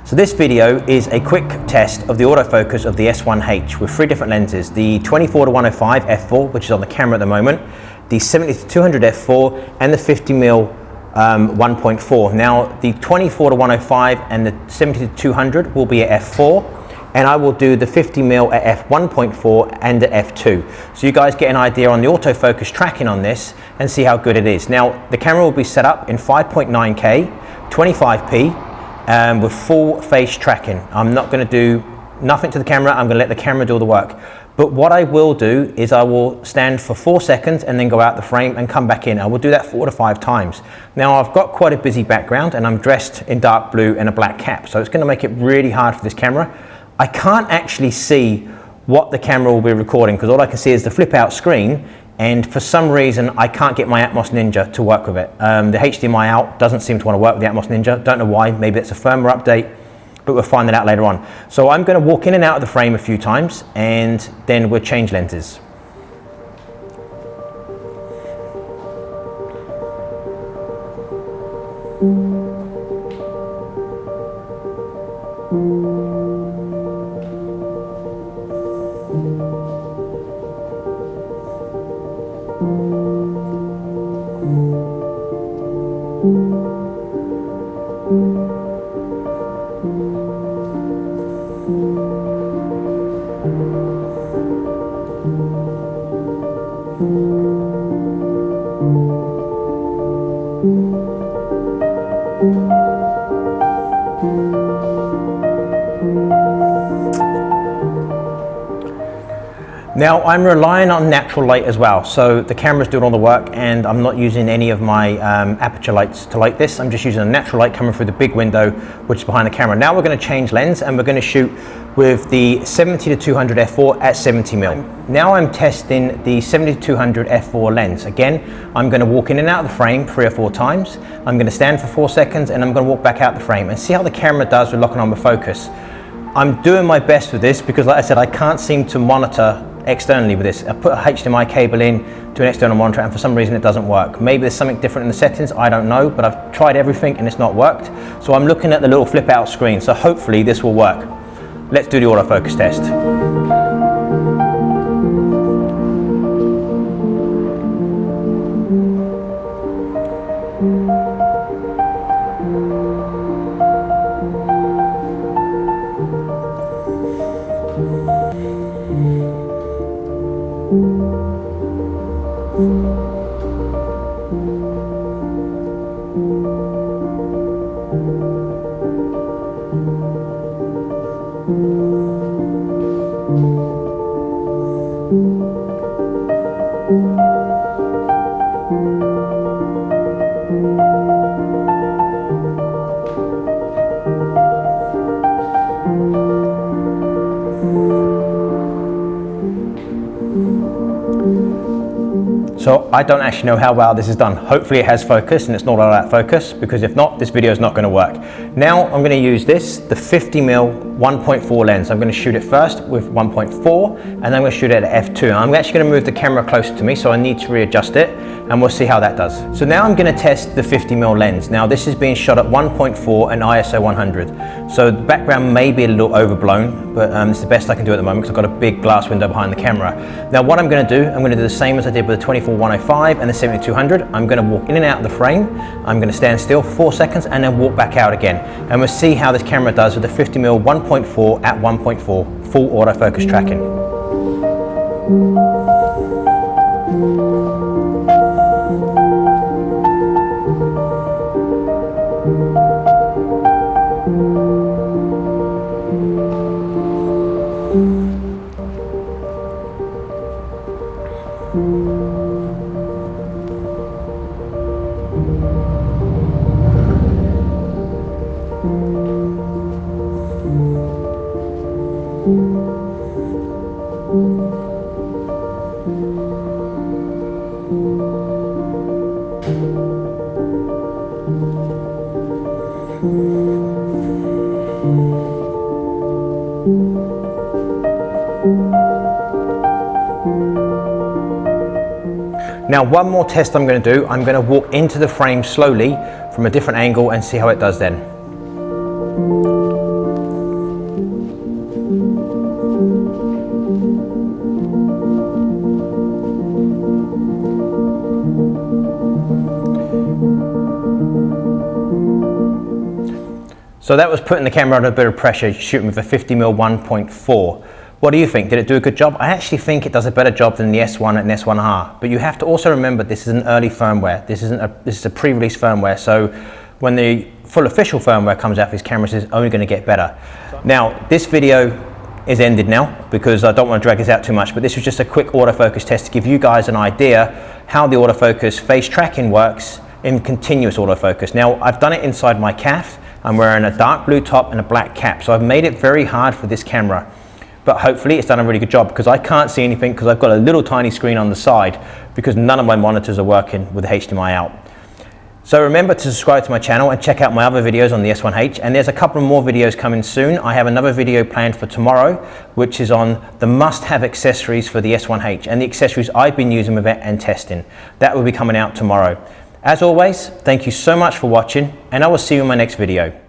So this video is a quick test of the autofocus of the S1H with 3 different lenses, the 24-105 f4, which is on the camera at the moment, the 70-200 f4, and the 50mm 1.4. Now the 24-105 and the 70-200 will be at f4, and I will do the 50mm at f1.4 and at f2. So you guys get an idea on the autofocus tracking on this and see how good it is. Now the camera will be set up in 5.9K, 25p, with full face tracking. I'm not going to do nothing to the camera, I'm going to let the camera do all the work. But what I will do is I will stand for 4 seconds and then go out the frame and come back in. I will do that 4 to 5 times. Now I've got quite a busy background and I'm dressed in dark blue and a black cap, so it's going to make it really hard for this camera. I can't actually see what the camera will be recording because all I can see is the flip out screen, and for some reason I can't get my Atmos Ninja to work with it. The HDMI out doesn't seem to want to work with the Atmos Ninja. Don't know why, maybe it's a firmware update, but we'll find that out later on. So I'm going to walk in and out of the frame a few times and then we'll change lenses. Now I'm relying on natural light as well, so the camera's doing all the work and I'm not using any of my aperture lights to light this. I'm just using a natural light coming through the big window which is behind the camera. Now we're going to change lens and we're going to shoot with the 70-200 f4 at 70mm. Now I'm testing the 70-200 f4 lens. Again, I'm going to walk in and out of the frame 3 or 4 times. I'm going to stand for 4 seconds and I'm going to walk back out the frame and see how the camera does with locking on with focus. I'm doing my best with this because, like I said, I can't seem to monitor externally with this. I put a HDMI cable in to an external monitor and for some reason it doesn't work. Maybe there's something different in the settings, I don't know, but I've tried everything and it's not worked. So I'm looking at the little flip out screen, so hopefully this will work. Let's do the autofocus test. So I don't actually know how well this is done. Hopefully it has focus and it's not all that focus, because if not, this video is not going to work. Now I'm going to use this, the 50mm 1.4 lens. I'm going to shoot it first with 1.4 and then I'm going to shoot it at f2. I'm actually going to move the camera closer to me, so I need to readjust it and we'll see how that does. So now I'm going to test the 50mm lens. Now this is being shot at 1.4 and ISO 100. So the background may be a little overblown, but it's the best I can do at the moment because I've got a big glass window behind the camera. Now what I'm going to do, I'm going to do the same as I did with the 24-105 and the 70-200. I'm going to walk in and out of the frame. I'm going to stand still for 4 seconds and then walk back out again. And we'll see how this camera does with the 50mm 1.4 at 1.4 full autofocus tracking. Now one more test I'm going to do. I'm going to walk into the frame slowly from a different angle and see how it does then. So that was putting the camera under a bit of pressure, shooting with a 50mm 1.4. What do you think? Did it do a good job? I actually think it does a better job than the S1 and S1R, but you have to also remember this is an early firmware. This is a pre-release firmware, so when the full official firmware comes out for these cameras, it's only going to get better. Now, this video is ended now because I don't want to drag this out too much, but this was just a quick autofocus test to give you guys an idea how the autofocus face tracking works in continuous autofocus. Now, I've done it inside my calf. I'm wearing a dark blue top and a black cap, so I've made it very hard for this camera. But hopefully it's done a really good job because I can't see anything because I've got a little tiny screen on the side because none of my monitors are working with HDMI out. So remember to subscribe to my channel and check out my other videos on the S1H, and there's a couple more videos coming soon. I have another video planned for tomorrow, which is on the must-have accessories for the S1H and the accessories I've been using with it and testing. That will be coming out tomorrow. As always, thank you so much for watching, and I will see you in my next video.